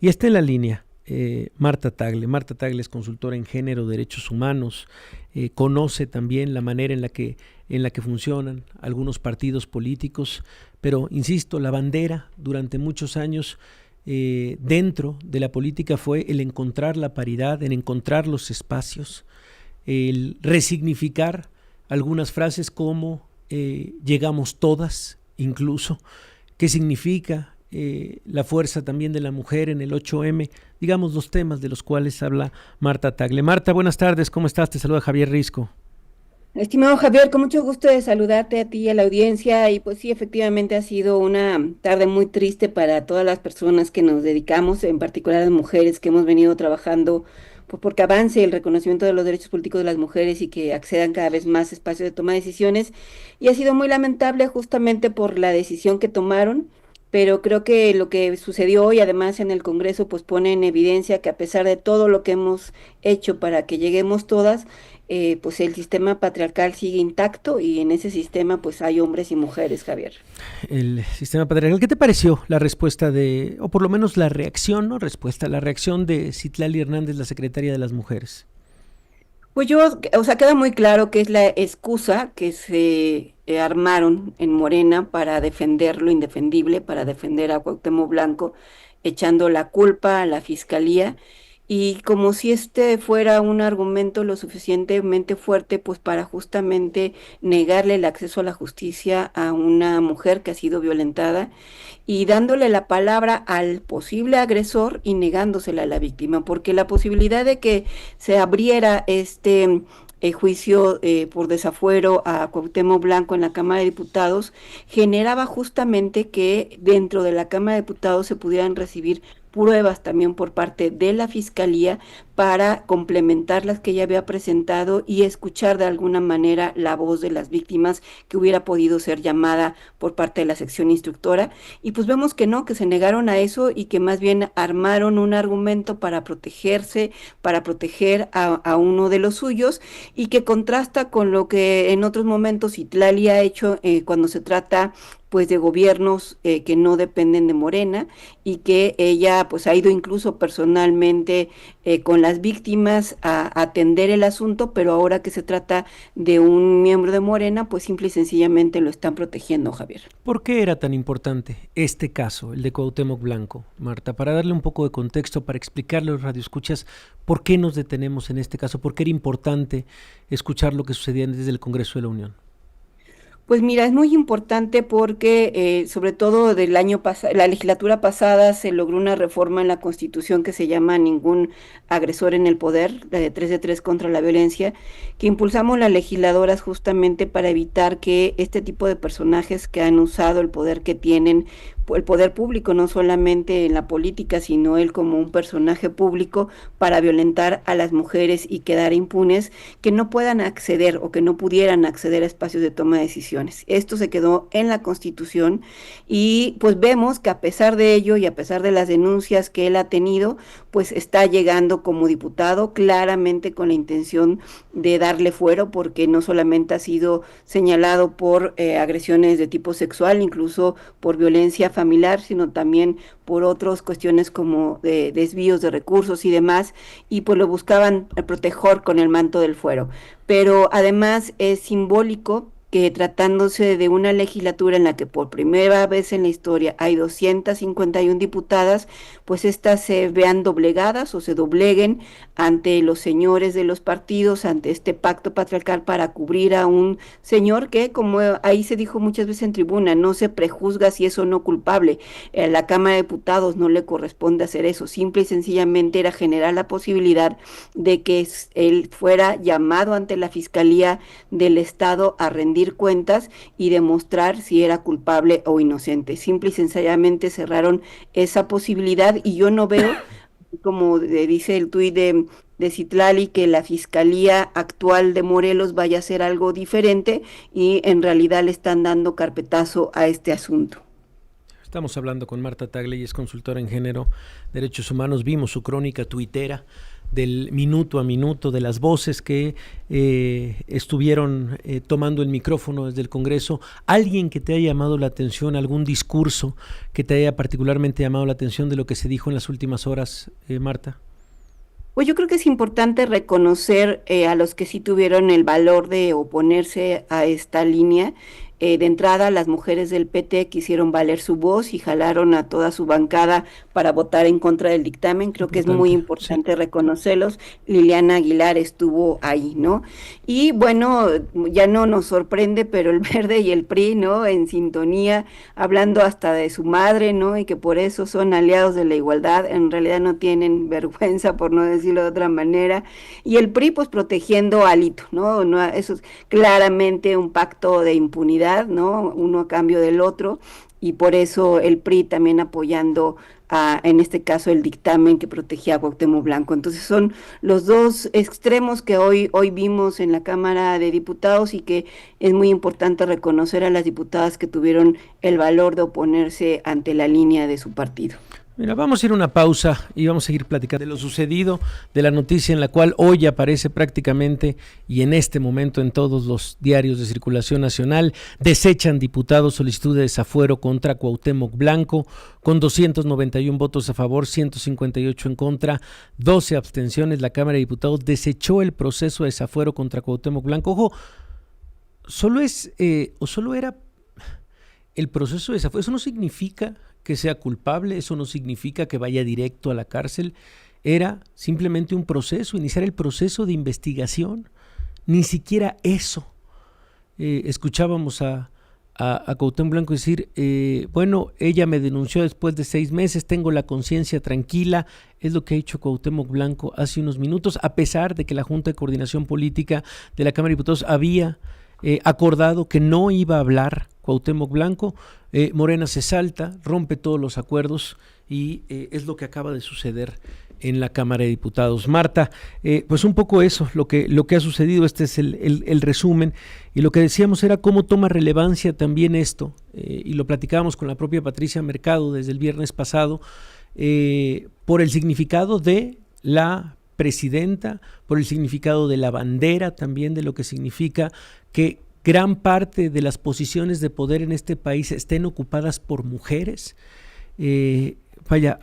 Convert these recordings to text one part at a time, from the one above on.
Y está en la línea Marta Tagle. Marta Tagle es consultora en género, derechos humanos, conoce también la manera en la que funcionan algunos partidos políticos, pero insisto, la bandera durante muchos años dentro de la política fue el encontrar la paridad, el encontrar los espacios, el resignificar algunas frases como llegamos todas, incluso, qué significa la fuerza también de la mujer en el 8M, digamos los temas de los cuales habla Marta Tagle. Marta, buenas tardes, ¿cómo estás? Te saluda Javier Risco. Estimado Javier, con mucho gusto de saludarte a ti y a la audiencia. Y pues sí, efectivamente ha sido una tarde muy triste para todas las personas que nos dedicamos, en particular las mujeres que hemos venido trabajando pues, porque avance el reconocimiento de los derechos políticos de las mujeres y que accedan cada vez más espacios de toma de decisiones. Y ha sido muy lamentable justamente por la decisión que tomaron. Pero creo que lo que sucedió hoy, además en el Congreso, pues pone en evidencia que a pesar de todo lo que hemos hecho para que lleguemos todas, pues el sistema patriarcal sigue intacto y en ese sistema pues hay hombres y mujeres, Javier. El sistema patriarcal, ¿qué te pareció la respuesta o por lo menos la reacción, no respuesta, la reacción de Citlali Hernández, la secretaria de las mujeres? Pues yo, o sea, queda muy claro que es la excusa que se armaron en Morena para defender lo indefendible, para defender a Cuauhtémoc Blanco, echando la culpa a la fiscalía y como si este fuera un argumento lo suficientemente fuerte, pues para justamente negarle el acceso a la justicia a una mujer que ha sido violentada y dándole la palabra al posible agresor y negándosela a la víctima, porque la posibilidad de que se abriera este juicio por desafuero a Cuauhtémoc Blanco en la Cámara de Diputados generaba justamente que dentro de la Cámara de Diputados se pudieran recibir pruebas también por parte de la Fiscalía para complementar las que ella había presentado y escuchar de alguna manera la voz de las víctimas que hubiera podido ser llamada por parte de la sección instructora. Y pues vemos que no, que se negaron a eso y que más bien armaron un argumento para protegerse, para proteger a uno de los suyos y que contrasta con lo que en otros momentos Itlali ha hecho cuando se trata pues de gobiernos que no dependen de Morena y que ella pues ha ido incluso personalmente con las víctimas a atender el asunto, pero ahora que se trata de un miembro de Morena, pues simple y sencillamente lo están protegiendo, Javier. ¿Por qué era tan importante este caso, el de Cuauhtémoc Blanco, Marta? Para darle un poco de contexto, para explicarle a los radioescuchas por qué nos detenemos en este caso, por qué era importante escuchar lo que sucedía desde el Congreso de la Unión. Pues mira, es muy importante porque sobre todo del año pasado, la legislatura pasada se logró una reforma en la Constitución que se llama Ningún agresor en el poder, la de 3 de 3 contra la violencia, que impulsamos las legisladoras justamente para evitar que este tipo de personajes que han usado el poder que tienen, el poder público, no solamente en la política, sino él como un personaje público para violentar a las mujeres y quedar impunes, que no puedan acceder o que no pudieran acceder a espacios de toma de decisiones. Esto se quedó en la Constitución y pues vemos que a pesar de ello y a pesar de las denuncias que él ha tenido, pues está llegando como diputado claramente con la intención de darle fuero, porque no solamente ha sido señalado por agresiones de tipo sexual, incluso por violencia familiar, sino también por otras cuestiones como de desvíos de recursos y demás, y pues lo buscaban proteger con el manto del fuero. Pero además es simbólico que tratándose de una legislatura en la que por primera vez en la historia hay 251 diputadas, pues estas se vean doblegadas o se dobleguen ante los señores de los partidos, ante este pacto patriarcal para cubrir a un señor que, como ahí se dijo muchas veces en tribuna, no se prejuzga si es o no culpable. A la Cámara de Diputados no le corresponde hacer eso, simple y sencillamente era generar la posibilidad de que él fuera llamado ante la Fiscalía del Estado a rendir cuentas y demostrar si era culpable o inocente. Simple y sencillamente cerraron esa posibilidad y yo no veo, como dice el tuit de Citlali, que la Fiscalía actual de Morelos vaya a hacer algo diferente y en realidad le están dando carpetazo a este asunto. Estamos hablando con Marta Tagle y es consultora en género, derechos humanos. Vimos su crónica tuitera del minuto a minuto, de las voces que estuvieron tomando el micrófono desde el Congreso, alguien que te haya llamado la atención, algún discurso que te haya particularmente llamado la atención de lo que se dijo en las últimas horas, Marta. Pues yo creo que es importante reconocer a los que sí tuvieron el valor de oponerse a esta línea. De entrada, las mujeres del PT quisieron valer su voz y jalaron a toda su bancada para votar en contra del dictamen. Creo que es muy Sí. importante reconocerlos. Liliana Aguilar estuvo ahí, ¿no? Y bueno, ya no nos sorprende, pero el Verde y el PRI, ¿no? En sintonía, hablando hasta de su madre, ¿no? Y que por eso son aliados de la igualdad. En realidad no tienen vergüenza, por no decirlo de otra manera. Y el PRI, pues protegiendo a Alito, ¿no? No, eso es claramente un pacto de impunidad, ¿no? Uno a cambio del otro, y por eso el PRI también apoyando en este caso el dictamen que protegía a Cuauhtémoc Blanco. Entonces son los dos extremos que hoy vimos en la Cámara de Diputados, y que es muy importante reconocer a las diputadas que tuvieron el valor de oponerse ante la línea de su partido. Mira, vamos a ir a una pausa y vamos a seguir platicando de lo sucedido, de la noticia en la cual hoy aparece prácticamente y en este momento en todos los diarios de circulación nacional. Desechan diputados solicitud de desafuero contra Cuauhtémoc Blanco con 291 votos a favor, 158 en contra, 12 abstenciones. La Cámara de Diputados desechó el proceso de desafuero contra Cuauhtémoc Blanco. Ojo, solo era el proceso de desafuero. Eso no significa que sea culpable, eso no significa que vaya directo a la cárcel. Era simplemente un proceso, iniciar el proceso de investigación. Ni siquiera eso. Escuchábamos a Cuauhtémoc Blanco decir, bueno, ella me denunció después de 6 meses, tengo la conciencia tranquila. Es lo que ha hecho Cuauhtémoc Blanco hace unos minutos, a pesar de que la Junta de Coordinación Política de la Cámara de Diputados había acordado que no iba a hablar Cuauhtémoc Blanco. Morena se salta, rompe todos los acuerdos y es lo que acaba de suceder en la Cámara de Diputados. Marta, pues un poco eso, lo que ha sucedido. Este es el resumen, y lo que decíamos era cómo toma relevancia también esto, y lo platicábamos con la propia Patricia Mercado desde el viernes pasado, por el significado de la presidenta, por el significado de la bandera, también de lo que significa que gran parte de las posiciones de poder en este país estén ocupadas por mujeres.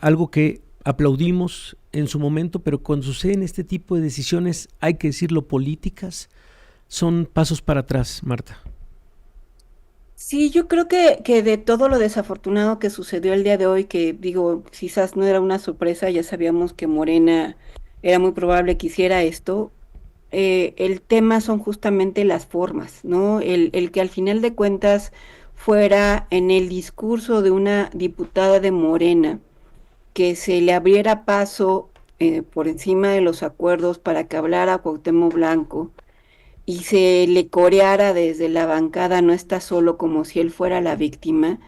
Algo que aplaudimos en su momento, pero cuando suceden este tipo de decisiones, hay que decirlo, políticas, son pasos para atrás, Marta. Sí, yo creo que de todo lo desafortunado que sucedió el día de hoy, que digo, quizás no era una sorpresa, ya sabíamos que Morena era muy probable que hiciera esto. El tema son justamente las formas, ¿no? El que al final de cuentas fuera en el discurso de una diputada de Morena, que se le abriera paso por encima de los acuerdos para que hablara Cuauhtémoc Blanco, y se le coreara desde la bancada, no está solo, como si él fuera la víctima.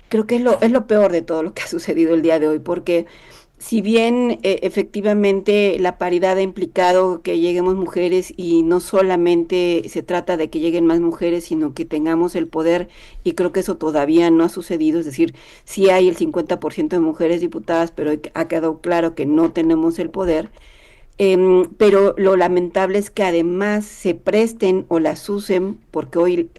Creo que es lo peor de todo lo que ha sucedido el día de hoy, porque si bien efectivamente la paridad ha implicado que lleguemos mujeres, y no solamente se trata de que lleguen más mujeres, sino que tengamos el poder, y creo que eso todavía no ha sucedido. Es decir, sí hay el 50% de mujeres diputadas, pero ha quedado claro que no tenemos el poder. Pero lo lamentable es que además se presten o las usen, porque hoy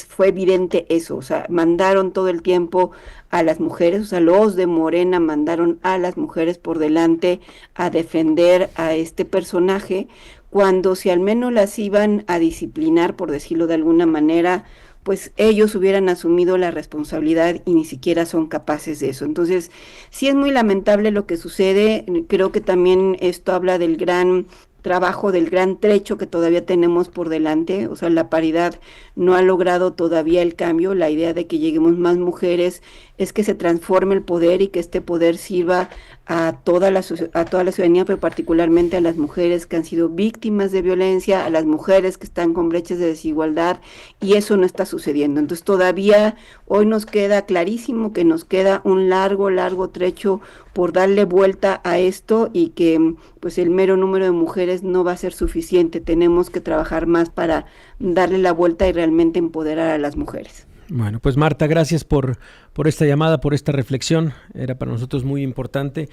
fue evidente eso. O sea, mandaron todo el tiempo a las mujeres, o sea, los de Morena mandaron a las mujeres por delante a defender a este personaje, cuando si al menos las iban a disciplinar, por decirlo de alguna manera, pues ellos hubieran asumido la responsabilidad, y ni siquiera son capaces de eso. Entonces, sí es muy lamentable lo que sucede. Creo que también esto habla del gran trabajo, del gran trecho que todavía tenemos por delante. O sea, la paridad no ha logrado todavía el cambio. La idea de que lleguemos más mujeres es que se transforme el poder, y que este poder sirva a toda la ciudadanía, pero particularmente a las mujeres que han sido víctimas de violencia, a las mujeres que están con brechas de desigualdad, y eso no está sucediendo. Entonces todavía hoy nos queda clarísimo que nos queda un largo, largo trecho por darle vuelta a esto, y que pues el mero número de mujeres no va a ser suficiente. Tenemos que trabajar más para darle la vuelta y realmente empoderar a las mujeres. Bueno, pues Marta, gracias por esta llamada, por esta reflexión. Era para nosotros muy importante.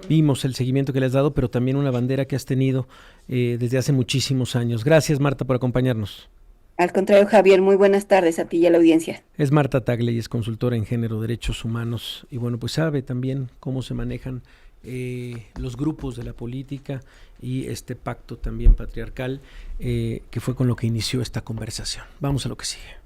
Vimos el seguimiento que le has dado, pero también una bandera que has tenido desde hace muchísimos años. Gracias, Marta, por acompañarnos. Al contrario, Javier, muy buenas tardes a ti y a la audiencia. Es Marta Tagle y es consultora en género, derechos humanos, y bueno, pues sabe también cómo se manejan los grupos de la política y este pacto también patriarcal que fue con lo que inició esta conversación. Vamos a lo que sigue.